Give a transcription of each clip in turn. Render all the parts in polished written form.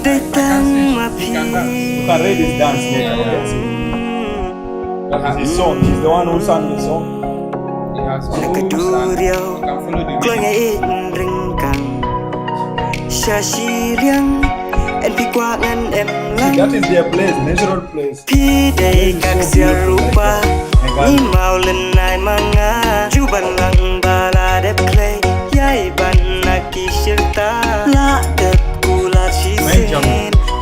ได้ตั้งมาเพีย You ง can read his dance later. That is his song. He's the one who sang the song. He has แล้วก็ moves ดู and เดียว you can follow the กล้วยไง rhythm. อีกริงกังชาชีเลี้ยงเอ็นพี่กว่างันเอ็มลัง See, that is their place, natural place. พี่ได้กักเสียรูปะนี่เมาเล่นนายมังงาจูบันลังบาลาเด็บเคลยย้ายบันนักกิชิตาละเด็บกูลาชีเซน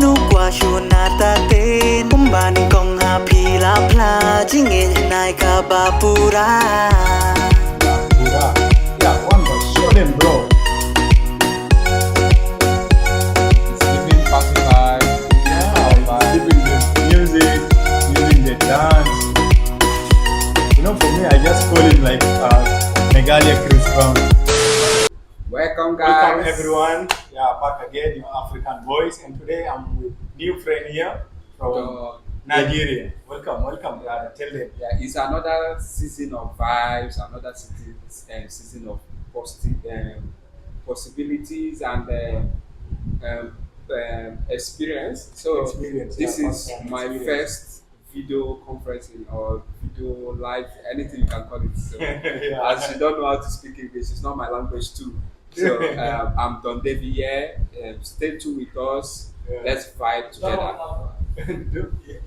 นูกว่าชวนนาตาเต้นผมบานกองหาพีลาพลาจิงเอ็นนายคาบาปูรา Pura. Yeah, Wanbhaa, show them, bro. It's living pacified. Living the music, living the dance. You know, for me, I just call it like Meghalaya Chris Brown. Welcome, guys. Welcome everyone. Yeah, back again, your African voice, and today I'm with new friend here from Nigeria. Welcome, brother. Tell them. Yeah, it's another season of vibes, another season of possibilities and experience. So Experience, this yeah, is first-hand my experience. first video conferencing or video live, anything you can call it. So, Yeah. as you don't know how to speak English, it's not my language too. So I'm Don David here. Stay tuned with us. Yeah. Let's vibe together.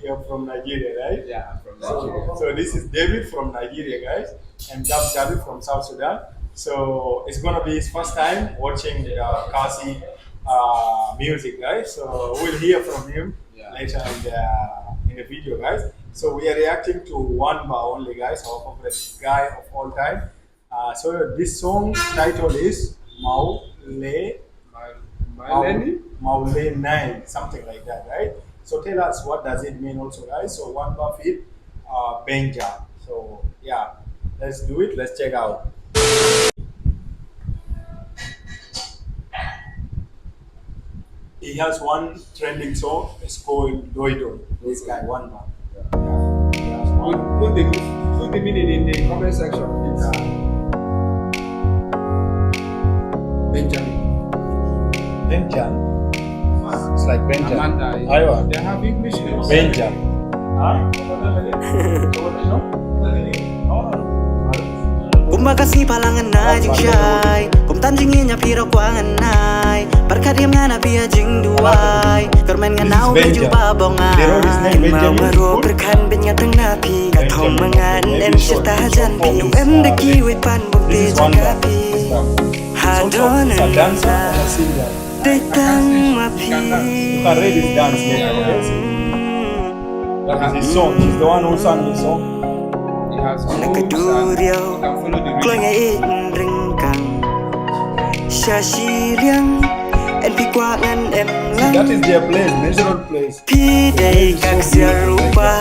You're from Nigeria, right? Yeah, from Nigeria. So this is David from Nigeria, guys, and Gabsgabitv from South Sudan. So it's gonna be his first time watching Khasi music, guys. So we'll hear from him later in the video, guys. So we are reacting to Wanbhaa only, guys, our favorite guy of all time. So this song title is MAWLYNNAI, something like that, right? So tell us what does it mean also, guys. So Wanbhaa feat BENJA. So yeah, let's do it. Let's check out. He has one trending song. It's called Doi Doi. This guy Wanbhaa. He has one. Put the meaning in the comment section, please. Benjamin. BENJA. It's like BENJA. Amanda. Aywa. They have English names. BENJA. Kumakasi palangan na jing shy Kum tanjingin niya piro kwangan nai Parkadiam nga na biya jing duway Kermen nga nao medyo babongai Mau maro berkan ben nga teng napi Katong mangan en sirta janpi Nung em de kiwi pan bukti jagapi Hadonan na Day tang mapi You can read his dance later. That is his song. He's the one who sang the song. He has moves แล้วก็ and ดู you เดียว can follow the กล้วย rhythm. ไงอีกริงกังชาชีเลี้ยงเอ็นพี่กว่างันเอ็มลัง That is their place, natural place. พี่ได้กักเสียรูปะ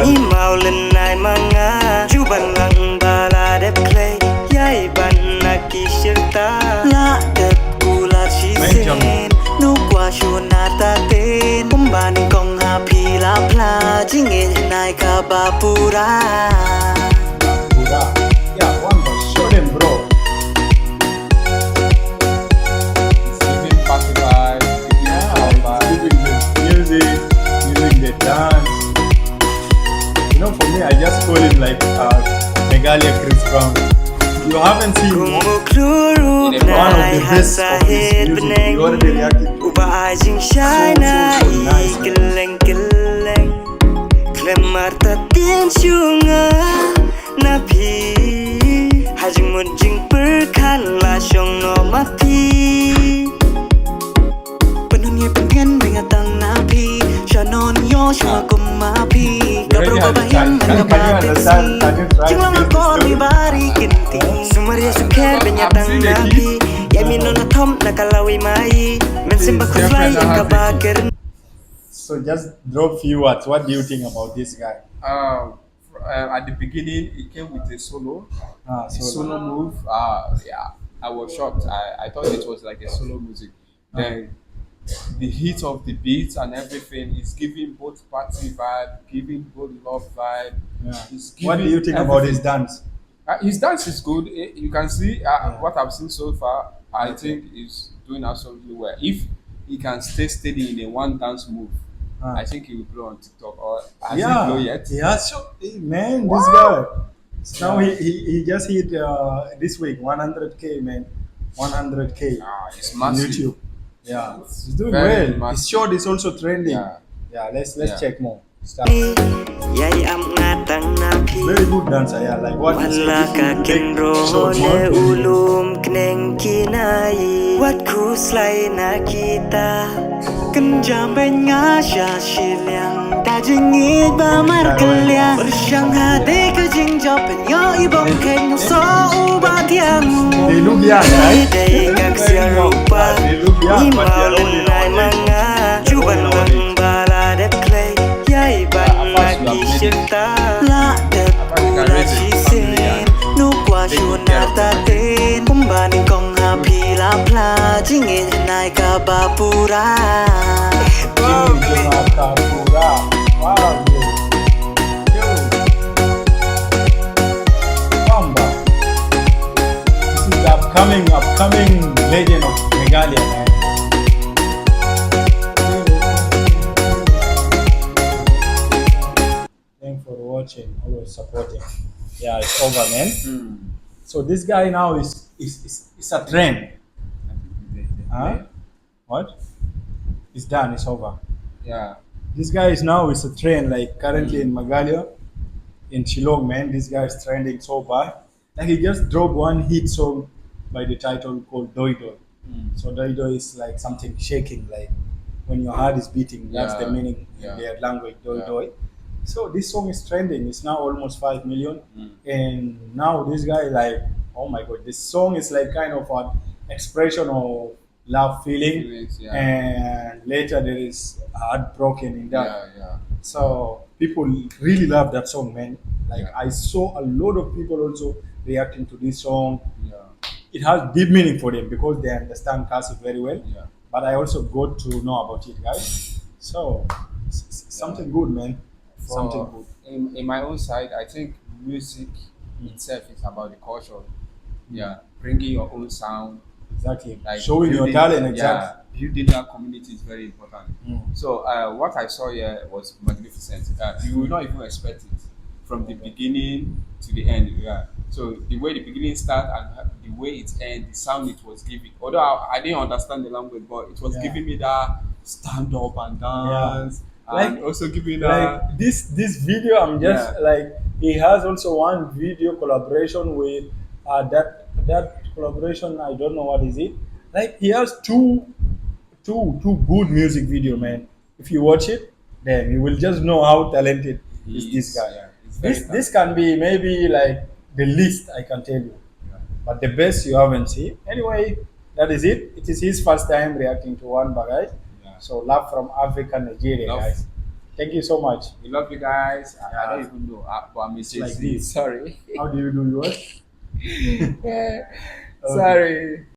นี่เมาเล่นนายมังงาจูบันลังบาลาเด็บเคลยย้ายบันนักกิชิตาละเด็บกูลาชีเซนนูกว่าชวนนาตาเต้นผมบานกองหาพีลาพลาจิงเอ็นนายคาบาปูรา Pura. Yeah, Wanbhaa, show them, bro. It's living pacified. Living the music, living the dance. You know, for me, I just call it like Meghalaya Chris Brown. You haven't seen Kung one mukluro of na the best of his hasahid music. beneng You already reacted. Uba ajing shy na So nice, man. ikeleng Klemar tatin syunga na pi Hajing mujing perkan la syong no mapi Penunya pengen bengatang napi Shanon yo shwa kumapi Kabro babayan mengabatisi Jinglang ako ni bari kinti Sumaria suker benyatang napi Yamin no na tom nakalawi mai Mensimba kuslay ang kabakir So just drop few words. What do you think about this guy? At the beginning, it came with a solo. So Solo move. Yeah, I was shocked. I thought it was like a solo music. Then the heat of the beats and everything is giving both party vibe, giving both love vibe. yeah. It's What do giving you think about his everything. dance? His dance is good. You can see what I've seen so far. I think he's doing absolutely well. If he can stay steady in a one dance move. Ah. I think he will blow on TikTok or has he Yeah, blow yet? yeah, sure. Man, this guy. Now he just hit this week 100K, man. 100K Ah, it's on massive. YouTube. Yeah, he's doing Very well. massive. His short is also trending. Yeah. Yeah, let's Yeah. check more. Start. Yay am ngatang napi Very good dancer. Yeah, like what he Wala said. ka If you make short kinrone more, ulum kneng kinai Wat kuslay na kita Kenjam ben nga siya Shillong Ta jingit ba markalyang Bersyang hati ke jingjau penyo ibong keng so uba tiang they look young, right? Day kak siya rupa They look young, but they are only Imalinay mga Juban bang balada clay Yay ban nakishita La det kula chisin Nukwa shunatatin Kumbaning kong hapila pla Jingin nai ka bapura Jimmy Kapura. Wow, yo. Wanbhaa. This is the upcoming legend of Meghalaya, man. Thanks for watching, always supporting. Yeah, it's over, man. So this guy now is a trend. Huh? What? It's done. It's over. Yeah. This guy is now is a trend. Like currently in Meghalaya, in Shillong, man. This guy is trending so bad. Like he just dropped one hit song by the title called Doi Doi. So Doi Doi is like something shaking, like when your heart is beating. That's the Yeah. meaning Yeah. in their language, Doi Yeah. Doi. So this song is trending. It's now almost 5 million. And now this guy like, oh my god, this song is like kind of an expression of love feeling. Feelings, yeah. And later there is heartbroken in that. Yeah, yeah. So people really love that song, man. Like Yeah. I saw a lot of people also reacting to this song. Yeah. It has deep meaning for them because they understand Khasi very well. Yeah. But I also got to know about it, guys. So something good, man. Something good. In my own side, I think music itself is about the culture. Yeah, bringing your own sound, Exactly. like Showing your building- talent, exactly. Yeah, building that community is very important. Mm. So what I saw here was magnificent. You will not even expect it from the beginning to the end. Yeah. So the way the beginning started and the way it ended, the sound it was giving. Although I didn't understand the language, but it was Yeah. giving me that stand up and dance, and Like- also giving that. Like this video, I'm just Yeah. like he has also one video collaboration with that collaboration. I don't know what is it. Like he has two good music video, man. If you watch it, then you will just know how talented is this guy. Yeah, he's very This can be maybe like the least I can tell you, Yeah. but the best you haven't seen. Anyway, that is it. It is his first time reacting to Wanbhaa, guys. Yeah. So love from Africa, Nigeria, Love. guys. Thank you so much. We love you guys. I Yeah. don't even know, but I'm like like this. Sorry. How do you do yours? Sorry.